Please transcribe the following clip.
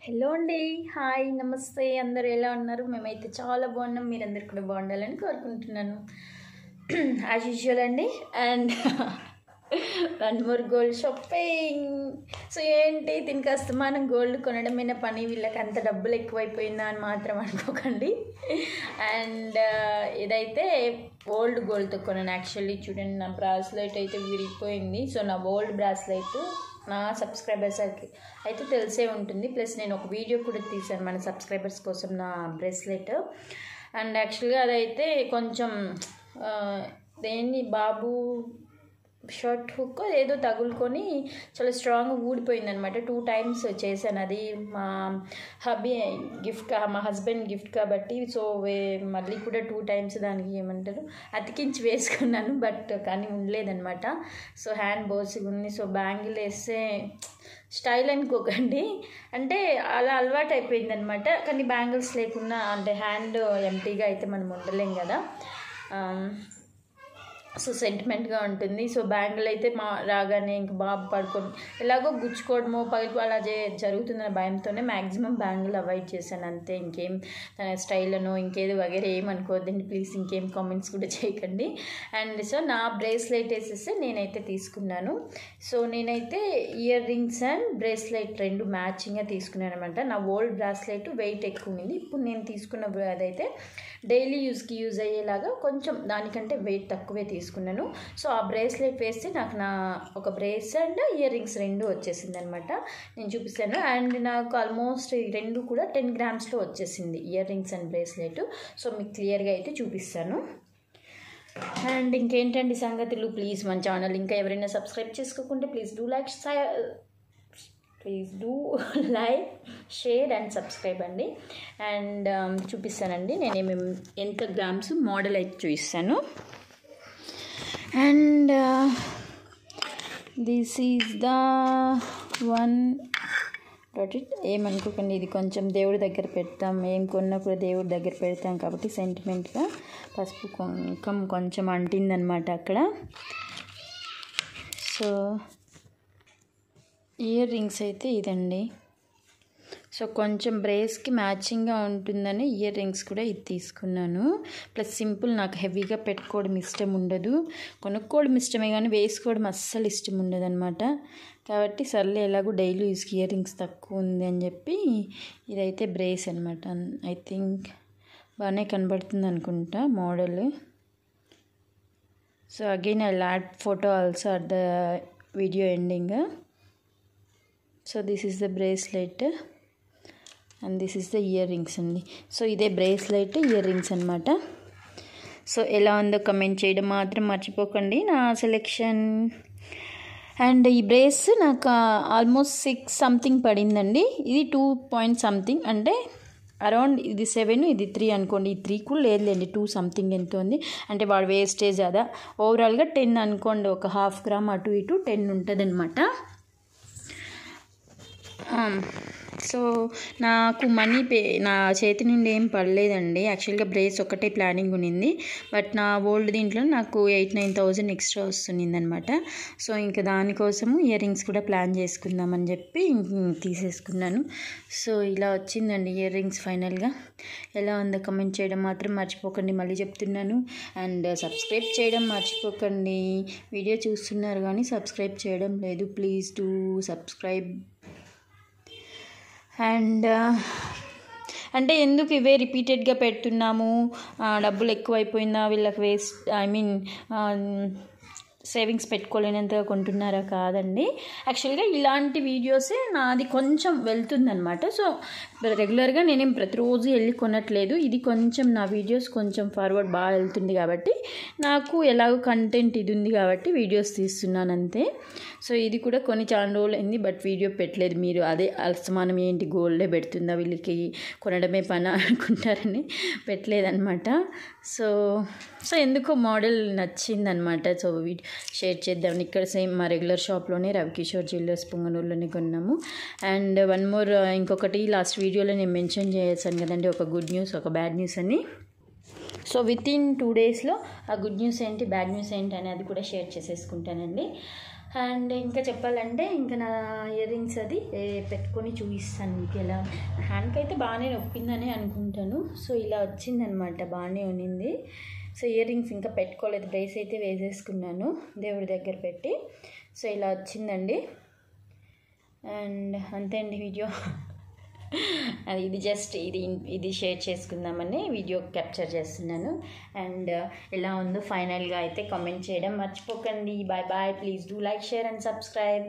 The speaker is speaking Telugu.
హలో అండి, హాయ్, నమస్తే. అందరూ ఎలా ఉన్నారు? మేమైతే చాలా బాగున్నాం. మీరందరూ కూడా బాగుండాలని కోరుకుంటున్నాను. యాజ్ యూజువల్ అండి. And one more gold shopping. So ఏంటి దీనికి అస్తమానం గోల్డ్ కొనడమైన పని, వీళ్ళకి అంత డబ్బులు ఎక్కువైపోయిందా అని మాత్రం అనుకోకండి. అండ్ ఇదైతే ఓల్డ్ గోల్డ్తో కొన్నాను. యాక్చువల్లీ చూడండి, నా బ్రాస్లెట్ అయితే విరిగిపోయింది. సో నా ఓల్డ్ బ్రాస్లెట్ నా సబ్స్క్రైబర్స్కి అయితే తెలిసే ఉంటుంది. ప్లస్ నేను ఒక వీడియో కూడా తీశాను మన సబ్స్క్రైబర్స్ కోసం, నా బ్రేస్లెట్. అండ్ యాక్చువల్గా అదైతే కొంచెం దేన్ని బాబు షర్ట్ హుక్ ఏదో తగులుకొని చాలా స్ట్రాంగ్ ఊడిపోయింది అనమాట. 2 times చేశాను. అది మా హబ్బీ గిఫ్ట్, మా హస్బెండ్ గిఫ్ట్ కాబట్టి. సో మళ్ళీ కూడా 2 times దానికి ఏమంటారు అతికించి వేసుకున్నాను. బట్ కానీ ఉండలేదన్నమాట. సో హ్యాండ్ బోసిగా ఉంది. సో బ్యాంగిల్ వేస్తే స్టైల్ అనుకోకండి, అంటే అలా అలవాటు అయిపోయింది అనమాట. కానీ బ్యాంగిల్స్ లేకుండా అంటే హ్యాండ్ ఎంటీగా అయితే మనం ఉండలేం కదా. సో సెంటిమెంట్గా ఉంటుంది. సో బ్యాంగిల్ అయితే రాగానే ఇంక బాబు పడుకొని ఎలాగో గుచ్చుకోవడమో పగిలి అలా జరుగుతుందన్న భయంతోనే మ్యాక్సిమం బ్యాంగిల్ అవాయిడ్ చేశాను అంతే. ఇంకేం తన స్టైల్ అనో ఇంకేదో వగేరే ఏమనుకోవద్దండి ప్లీజ్, ఇంకేం కామెంట్స్ కూడా చేయకండి. అండ్ సో నా బ్రేస్లెట్ వేసేస్తే నేనైతే తీసుకున్నాను. సో నేనైతే ఇయర్ రింగ్స్ అండ్ బ్రేస్లెట్ 2 మ్యాచింగ్గా తీసుకున్నాను అనమాట. నా ఓల్డ్ బ్రాస్లెట్ వెయిట్ ఎక్కువ ఉంది. ఇప్పుడు నేను తీసుకున్న అదైతే డైలీ యూజ్కి యూజ్ అయ్యేలాగా కొంచెం దానికంటే వెయిట్ తక్కువే తీసుకున్నాను. సో ఆ బ్రేస్లెట్ వేస్తే నాకు నా ఒక బ్రేస్ అండ్ ఇయర్ రింగ్స్ 2 వచ్చేసింది అనమాట. నేను చూపిస్తాను. అండ్ నాకు ఆల్మోస్ట్ 2 కూడా 10 grams వచ్చేసింది ear rings and bracelet. So మీకు క్లియర్గా అయితే చూపిస్తాను. అండ్ ఇంకేంటండి సంగతులు, ప్లీజ్ మన ఛానల్ ఇంకా ఎవరైనా సబ్స్క్రైబ్ చేసుకోకుంటే please do like share and subscribe అండి. అండ్ చూపిస్తానండి నేను ఎంత గ్రామ్స్ మోడల్ అయితే చూపిస్తాను. And this is the one. ఏమనుకోకండి, ఇది కొంచెం దేవుడి దగ్గర పెడతాం, ఏం కొన్నా కూడా దేవుడి దగ్గర పెడతాం కాబట్టి సెంటిమెంట్గా పసుపు కుంకం కొంచెం అంటిందనమాట అక్కడ. సో ఇయర్ రింగ్స్ అయితే ఇదండి. సో కొంచెం బ్రేస్కి మ్యాచింగ్గా ఉంటుందని ఇయర్ రింగ్స్ కూడా ఇది తీసుకున్నాను. ప్లస్ సింపుల్, నాకు హెవీగా పెట్టుకోవడం ఇష్టం ఉండదు. కొనుక్కోవడం ఇష్టమే కానీ వేసుకోవడం అస్సలు ఇష్టం ఉండదు అనమాట. కాబట్టి సర్లే ఎలాగో డైలీ యూస్కి ఇయర్ రింగ్స్ తక్కువ ఉంది అని చెప్పి ఇదైతే బ్రేస్ అనమాట. ఐ థింక్ బాగానే కనబడుతుంది అనుకుంటా model. So again I add photo also at the video ending. So this is the bracelet and this is the ear rings అండి. సో ఇదే బ్రేస్లెట్ ఇయర్ రింగ్స్ అనమాట. సో ఎలా ఉందో కమెంట్ చేయడం మాత్రం మర్చిపోకండి నా సెలెక్షన్. అండ్ ఈ బ్రేస్ నాకు ఆల్మోస్ట్ 6 something పడిందండి. ఇది 2 point something, అంటే అరౌండ్ ఇది 7 ఇది 3 అనుకోండి. ఈ 3 కూడా లేదులేండి, 2 something ఎంత ఉంది అంటే వాడు వేస్టేజ్ అదా. ఓవరాల్గా 10 అనుకోండి, ఒక 1/2 gram అటు ఇటు 10 ఉంటుంది అనమాట. సో నాకు మనీ నా చేతి నుండి ఏం పడలేదండి. యాక్చువల్గా బ్రేస్ ఒకటే ప్లానింగ్ ఉన్నింది. బట్ నా ఓల్డ్ దీంట్లో నాకు 8-9 thousand ఎక్స్ట్రా వస్తుంది అనమాట. సో ఇంకా దానికోసము ఇయర్ రింగ్స్ కూడా ప్లాన్ చేసుకుందామని చెప్పి తీసేసుకున్నాను. సో ఇలా వచ్చిందండి ఇయర్ రింగ్స్ ఫైనల్గా. ఎలా ఉందో కమెంట్ చేయడం మాత్రం మర్చిపోకండి, మళ్ళీ చెప్తున్నాను. అండ్ సబ్స్క్రైబ్ చేయడం మర్చిపోకండి. వీడియో చూస్తున్నారు కానీ సబ్స్క్రైబ్ చేయడం లేదు, ప్లీజ్ డూ సబ్స్క్రైబ్. అండ్ అంటే ఎందుకు ఇవే రిపీటెడ్గా పెడుతున్నాము, డబ్బులు ఎక్కువైపోయిందా వీళ్ళకి, సేవింగ్స్ పెట్టుకోలేనంతగా కొంటున్నారా? కాదండి. యాక్చువల్గా ఇలాంటి వీడియోసే నాది కొంచెం వెళ్తుందనమాట. సో రెగ్యులర్గా నేనేం ప్రతిరోజు వెళ్ళి కొనట్లేదు. ఇది కొంచెం నా వీడియోస్ కొంచెం ఫార్వర్డ్ బాగా వెళ్తుంది కాబట్టి నాకు ఎలాగో కంటెంట్ ఇది ఉంది కాబట్టి వీడియోస్ తీస్తున్నాను అంతే. సో ఇది కూడా కొన్ని చాలా రోజులు అయింది బట్ వీడియో పెట్టలేదు. మీరు అదే అసమానం ఏంటి గోల్డే పెడుతుందా వీళ్ళకి కొనడమే పని అనుకుంటారని పెట్టలేదన్నమాట. సో ఎందుకో మోడల్ నచ్చిందనమాట. సో షేర్ చేద్దామని ఇక్కడ సేమ్ మా రెగ్యులర్ షాప్లోనే రవికిషోర్ జ్యువెలర్స్ పుంగనూరులోనే కొన్నాము. అండ్ వన్ మోర్, ఇంకొకటి లాస్ట్ వీడియోలో నేను మెన్షన్ చేసాను కదండి, ఒక గుడ్ న్యూస్ ఒక బ్యాడ్ న్యూస్ అని. సో విత్ ఇన్ 2 daysలో ఆ గుడ్ న్యూస్ ఏంటి బ్యాడ్ న్యూస్ ఏంటి అనేది కూడా షేర్ చేసేసుకుంటానండి. అండ్ ఇంకా చెప్పాలంటే ఇంకా నా ఇయర్ రింగ్స్ అది పెట్టుకొని చూపిస్తాను మీకు. ఎలా హ్యాండ్కి అయితే బాగానే నొప్పిందని అనుకుంటాను. సో ఇలా వచ్చిందనమాట, బాగానే ఉన్నింది. సో ఇయర్ రింగ్స్ ఇంకా పెట్టుకోలేదు, బ్రేస్ అయితే వేసేసుకున్నాను దేవుడి దగ్గర పెట్టి. సో ఇలా వచ్చిందండి. అండ్ అంతే అండి వీడియో. అది ఇది జస్ట్ ఇది షేర్ చేసుకుందామని వీడియో క్యాప్చర్ చేస్తున్నాను. అండ్ ఎలా ఉందో ఫైనల్గా అయితే కామెంట్ చేయడం మర్చిపోకండి. Bye bye. Please do like, share and subscribe.